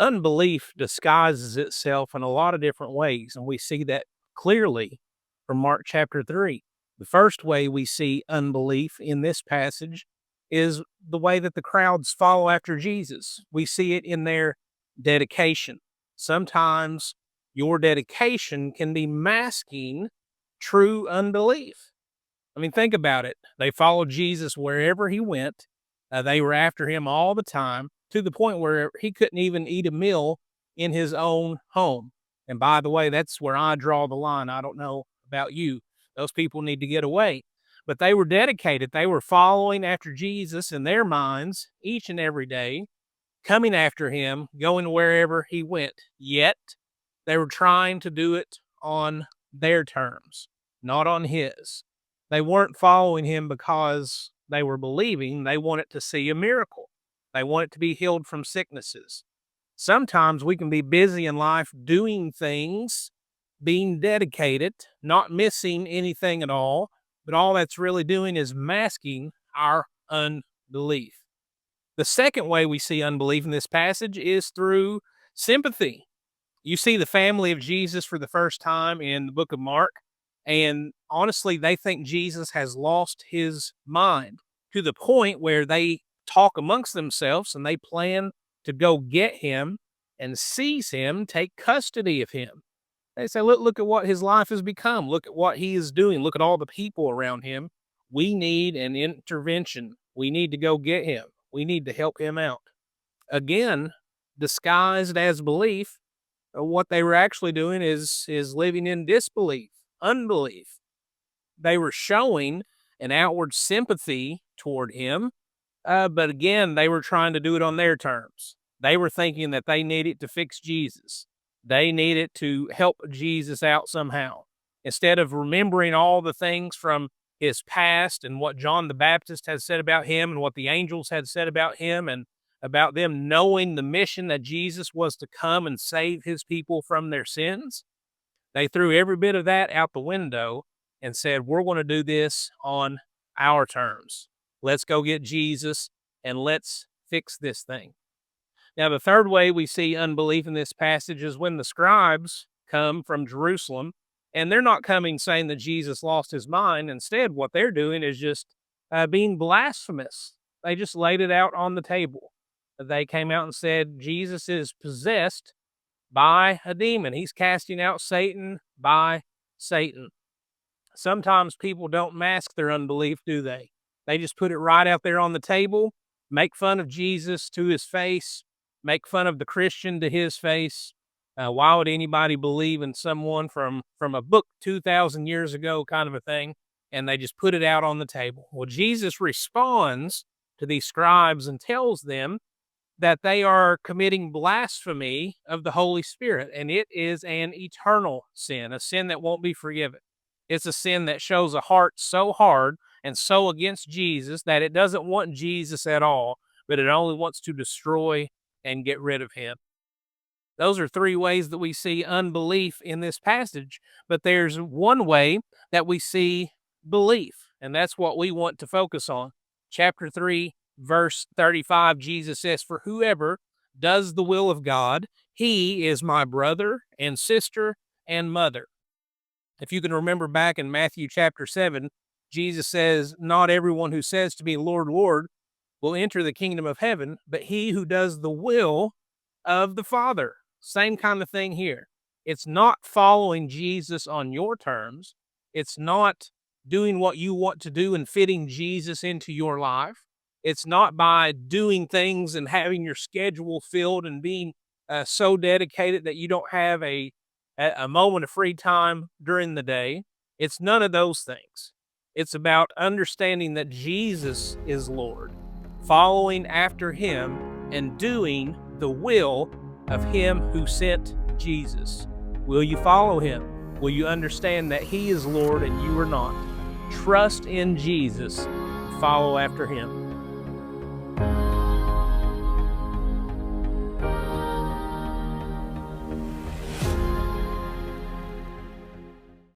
Unbelief disguises itself in a lot of different ways, and we see that clearly from Mark chapter 3. The first way we see unbelief in this passage is the way that the crowds follow after Jesus. We see it in their dedication. Sometimes your dedication can be masking true unbelief. I mean, think about it. They followed Jesus wherever he went. They were after him all the time to the point where he couldn't even eat a meal in his own home. And by the way, that's where I draw the line. I don't know about you. Those people need to get away. But they were dedicated. They were following after Jesus in their minds each and every day, coming after him, going wherever he went. Yet they were trying to do it on their terms, not on his. They weren't following him because they were believing. They wanted to see a miracle. They wanted to be healed from sicknesses. Sometimes we can be busy in life doing things, being dedicated, not missing anything at all, but all that's really doing is masking our unbelief. The second way we see unbelief in this passage is through sympathy. You see the family of Jesus for the first time in the book of Mark, and honestly, they think Jesus has lost his mind to the point where they talk amongst themselves and they plan to go get him and seize him, take custody of him. They say, look at what his life has become. Look at what he is doing. Look at all the people around him. We need an intervention. We need to go get him. We need to help him out. Again, disguised as belief, what they were actually doing is living in disbelief, unbelief. They were showing an outward sympathy toward him, but again, they were trying to do it on their terms. They were thinking that they needed to fix Jesus. They needed to help Jesus out somehow. Instead of remembering all the things from his past and what John the Baptist had said about him and what the angels had said about him and about them knowing the mission that Jesus was to come and save his people from their sins, they threw every bit of that out the window and said, we're going to do this on our terms. Let's go get Jesus and let's fix this thing. Now, the third way we see unbelief in this passage is when the scribes come from Jerusalem, and they're not coming saying that Jesus lost his mind. Instead, what they're doing is just being blasphemous. They just laid it out on the table. They came out and said, Jesus is possessed by a demon. He's casting out Satan by Satan. Sometimes people don't mask their unbelief, do they? They just put it right out there on the table, make fun of Jesus to his face, make fun of the Christian to his face. Why would anybody believe in someone from a book 2,000 years ago kind of a thing? And they just put it out on the table. Well, Jesus responds to these scribes and tells them that they are committing blasphemy of the Holy Spirit, and it is an eternal sin, a sin that won't be forgiven. It's a sin that shows a heart so hard and so against Jesus that it doesn't want Jesus at all, but it only wants to destroy and get rid of him. Those are three ways that we see unbelief in this passage, but there's one way that we see belief, and that's what we want to focus on. Chapter 3, verse 35, Jesus says, "For whoever does the will of God, he is my brother and sister and mother." If you can remember back in Matthew chapter 7, Jesus says, "Not everyone who says to me, 'Lord, Lord,' will enter the kingdom of heaven, but he who does the will of the Father." Same kind of thing here. It's not following Jesus on your terms. It's not doing what you want to do and fitting Jesus into your life. It's not by doing things and having your schedule filled and being so dedicated that you don't have a moment of free time during the day. It's none of those things. It's about understanding that Jesus is Lord, following after him, and doing the will of him who sent Jesus. Will you follow him? Will you understand that he is Lord and you are not? Trust in Jesus. Follow after him.